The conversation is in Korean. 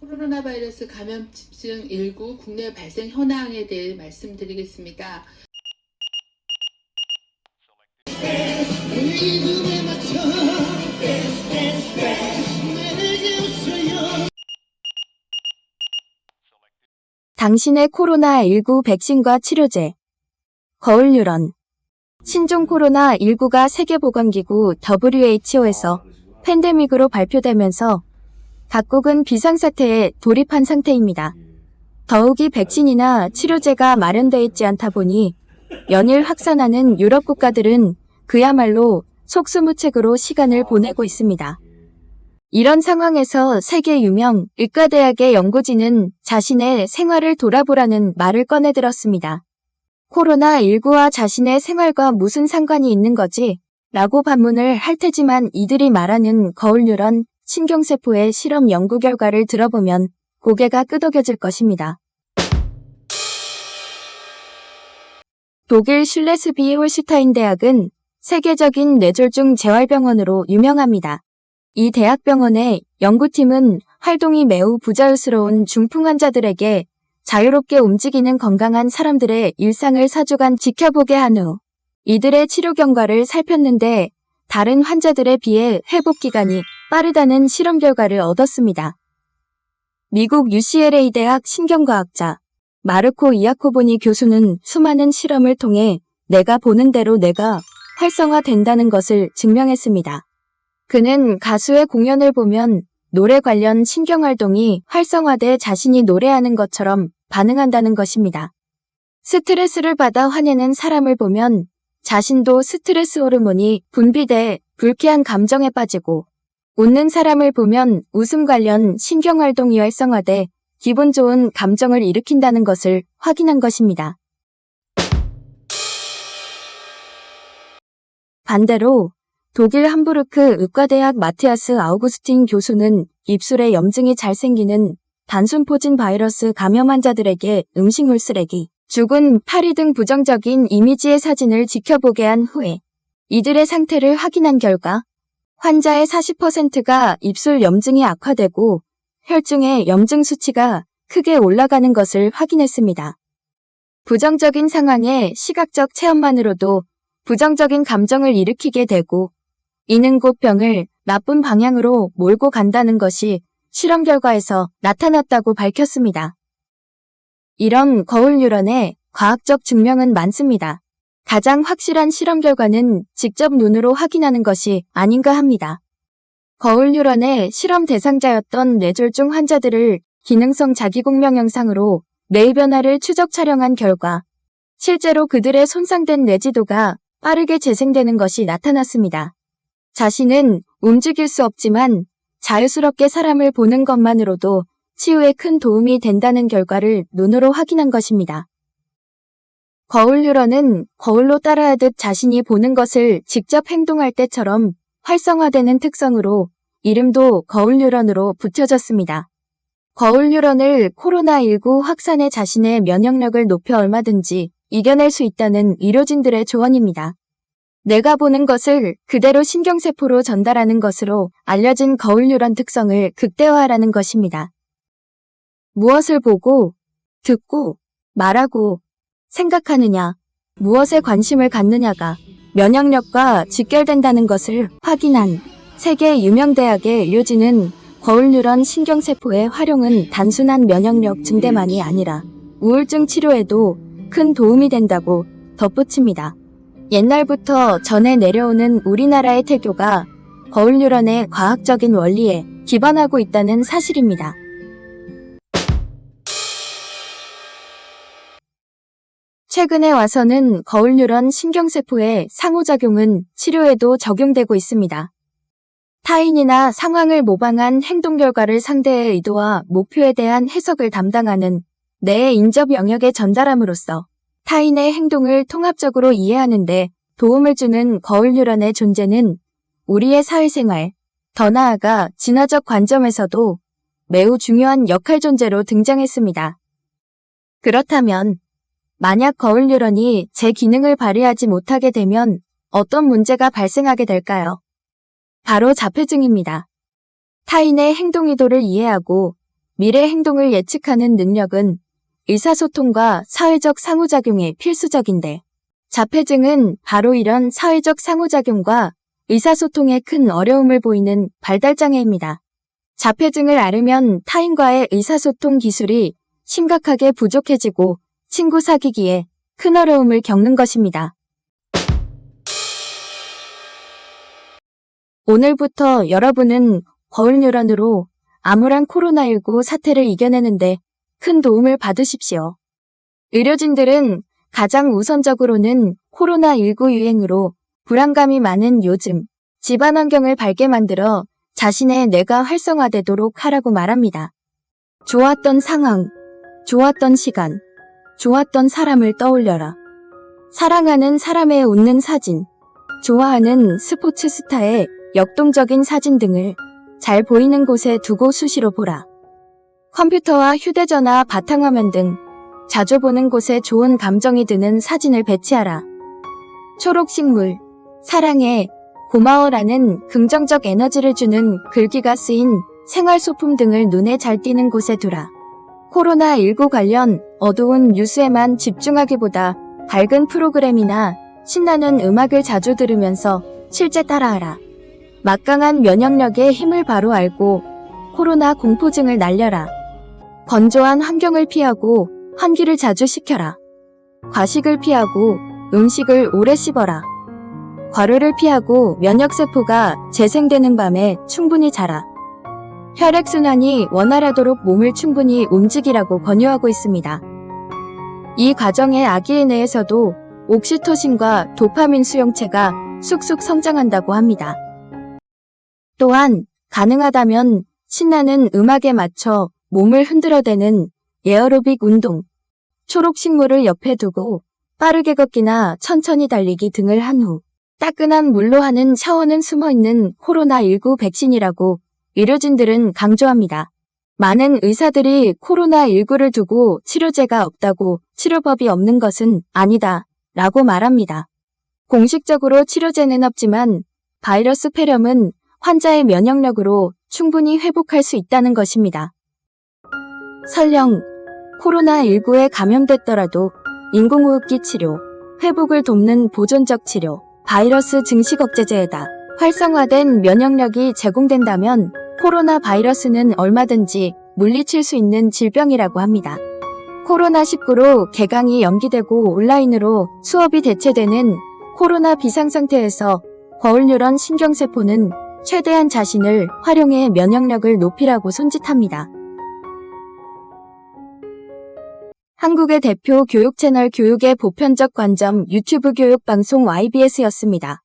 코로나 바이러스 감염증 19 국내 발생 현황에 대해 말씀드리겠습니다. 당신의 코로나19 백신과 치료제. 거울 유런. 신종 코로나19가 세계보건기구 WHO에서 팬데믹으로 발표되면서 각국은 비상사태에 돌입한 상태입니다. 더욱이 백신이나 치료제가 마련되어 있지 않다 보니 연일 확산하는 유럽 국가들은 그야말로 속수무책으로 시간을 보내고 있습니다. 이런 상황에서 세계 유명 의과대학의 연구진은 자신의 생활을 돌아보라는 말을 꺼내들었습니다. 코로나19와 자신의 생활과 무슨 상관이 있는 거지? 라고 반문을 할 테지만 이들이 말하는 거울 뉴런 신경세포의 실험 연구 결과를 들어보면 고개가 끄덕여질 것입니다. 독일 슐레스비 홀슈타인 대학은 세계적인 뇌졸중 재활병원으로 유명합니다. 이 대학병원의 연구팀은 활동이 매우 부자유스러운 중풍 환자들에게 자유롭게 움직이는 건강한 사람들의 일상을 4주간 지켜보게 한 후 이들의 치료 경과를 살폈는데 다른 환자들에 비해 회복 기간이 빠르다는 실험 결과를 얻었습니다. 미국 UCLA 대학 신경과학자 마르코 이아코보니 교수는 수많은 실험을 통해 내가 보는 대로 뇌가 활성화된다는 것을 증명했습니다. 그는 가수의 공연을 보면 노래 관련 신경활동이 활성화돼 자신이 노래하는 것처럼 반응한다는 것입니다. 스트레스를 받아 화내는 사람을 보면 자신도 스트레스 호르몬이 분비돼 불쾌한 감정에 빠지고 웃는 사람을 보면 웃음 관련 신경활동이 활성화돼 기분 좋은 감정을 일으킨다는 것을 확인한 것입니다. 반대로 독일 함부르크 의과대학 마티아스 아우구스틴 교수는 입술에 염증이 잘 생기는 단순포진 바이러스 감염 환자들에게 음식물 쓰레기, 죽은 파리 등 부정적인 이미지의 사진을 지켜보게 한 후에 이들의 상태를 확인한 결과 환자의 40%가 입술 염증이 악화되고 혈중의 염증 수치가 크게 올라가는 것을 확인했습니다. 부정적인 상황에 시각적 체험만으로도 부정적인 감정을 일으키게 되고 이는 곧 병을 나쁜 방향으로 몰고 간다는 것이 실험 결과에서 나타났다고 밝혔습니다. 이런 거울 뉴런의 과학적 증명은 많습니다. 가장 확실한 실험 결과는 직접 눈으로 확인하는 것이 아닌가 합니다. 거울 뉴런의 실험 대상자였던 뇌졸중 환자들을 기능성 자기공명 영상으로 뇌의 변화를 추적 촬영한 결과 실제로 그들의 손상된 뇌지도가 빠르게 재생되는 것이 나타났습니다. 자신은 움직일 수 없지만 자유스럽게 사람을 보는 것만으로도 치유에 큰 도움이 된다는 결과를 눈으로 확인한 것입니다. 거울 뉴런은 거울로 따라하듯 자신이 보는 것을 직접 행동할 때처럼 활성화되는 특성으로 이름도 거울 뉴런으로 붙여졌습니다. 거울 뉴런을 코로나19 확산에 자신의 면역력을 높여 얼마든지 이겨낼 수 있다는 의료진들의 조언입니다. 내가 보는 것을 그대로 신경세포로 전달하는 것으로 알려진 거울 뉴런 특성을 극대화하라는 것입니다. 무엇을 보고, 듣고, 말하고, 생각하느냐, 무엇에 관심을 갖느냐가 면역력과 직결된다는 것을 확인한 세계 유명 대학의 의료진은 거울 뉴런 신경세포의 활용은 단순한 면역력 증대만이 아니라 우울증 치료에도 큰 도움이 된다고 덧붙입니다. 옛날부터 전해 내려오는 우리나라의 태교가 거울 뉴런의 과학적인 원리에 기반하고 있다는 사실입니다. 최근에 와서는 거울 뉴런 신경세포의 상호작용은 치료에도 적용되고 있습니다. 타인이나 상황을 모방한 행동 결과를 상대의 의도와 목표에 대한 해석을 담당하는 뇌의 인접 영역에 전달함으로써 타인의 행동을 통합적으로 이해하는 데 도움을 주는 거울 뉴런의 존재는 우리의 사회생활, 더 나아가 진화적 관점에서도 매우 중요한 역할 존재로 등장했습니다. 그렇다면 만약 거울 뉴런이 제 기능을 발휘하지 못하게 되면 어떤 문제가 발생하게 될까요? 바로 자폐증입니다. 타인의 행동 의도를 이해하고 미래 행동을 예측하는 능력은 의사소통과 사회적 상호작용에 필수적인데, 자폐증은 바로 이런 사회적 상호작용과 의사소통에 큰 어려움을 보이는 발달장애입니다. 자폐증을 앓으면 타인과의 의사소통 기술이 심각하게 부족해지고 친구 사귀기에 큰 어려움을 겪는 것입니다. 오늘부터 여러분은 거울뉴런으로 암울한 코로나19 사태를 이겨내는데 큰 도움을 받으십시오. 의료진들은 가장 우선적으로는 코로나19 유행으로 불안감이 많은 요즘 집안 환경을 밝게 만들어 자신의 뇌가 활성화되도록 하라고 말합니다. 좋았던 상황, 좋았던 시간, 좋았던 사람을 떠올려라. 사랑하는 사람의 웃는 사진, 좋아하는 스포츠 스타의 역동적인 사진 등을 잘 보이는 곳에 두고 수시로 보라. 컴퓨터와 휴대전화 바탕화면 등 자주 보는 곳에 좋은 감정이 드는 사진을 배치하라. 초록식물, 사랑해, 고마워라는 긍정적 에너지를 주는 글귀가 쓰인 생활소품 등을 눈에 잘 띄는 곳에 두라. 코로나19 관련 어두운 뉴스에만 집중하기보다 밝은 프로그램이나 신나는 음악을 자주 들으면서 실제 따라하라. 막강한 면역력의 힘을 바로 알고 코로나 공포증을 날려라. 건조한 환경을 피하고 환기를 자주 시켜라. 과식을 피하고 음식을 오래 씹어라. 과로를 피하고 면역세포가 재생되는 밤에 충분히 자라. 혈액순환이 원활하도록 몸을 충분히 움직이라고 권유하고 있습니다. 이 과정에 아기의 뇌에서도 옥시토신과 도파민 수용체가 쑥쑥 성장한다고 합니다. 또한 가능하다면 신나는 음악에 맞춰 몸을 흔들어대는 에어로빅 운동, 초록식물을 옆에 두고 빠르게 걷기나 천천히 달리기 등을 한 후 따끈한 물로 하는 샤워는 숨어있는 코로나19 백신이라고 의료진들은 강조합니다. 많은 의사들이 코로나19를 두고 치료제가 없다고 치료법이 없는 것은 아니다 라고 말합니다. 공식적으로 치료제는 없지만 바이러스 폐렴은 환자의 면역력으로 충분히 회복할 수 있다는 것입니다. 설령 코로나19에 감염됐더라도 인공호흡기 치료, 회복을 돕는 보존적 치료, 바이러스 증식 억제제에다 활성화된 면역력이 제공된다면 코로나 바이러스는 얼마든지 물리칠 수 있는 질병이라고 합니다. 코로나19로 개강이 연기되고 온라인으로 수업이 대체되는 코로나 비상상태에서 거울뉴런 신경세포는 최대한 자신을 활용해 면역력을 높이라고 손짓합니다. 한국의 대표 교육 채널 교육의 보편적 관점 유튜브 교육 방송 YBS였습니다.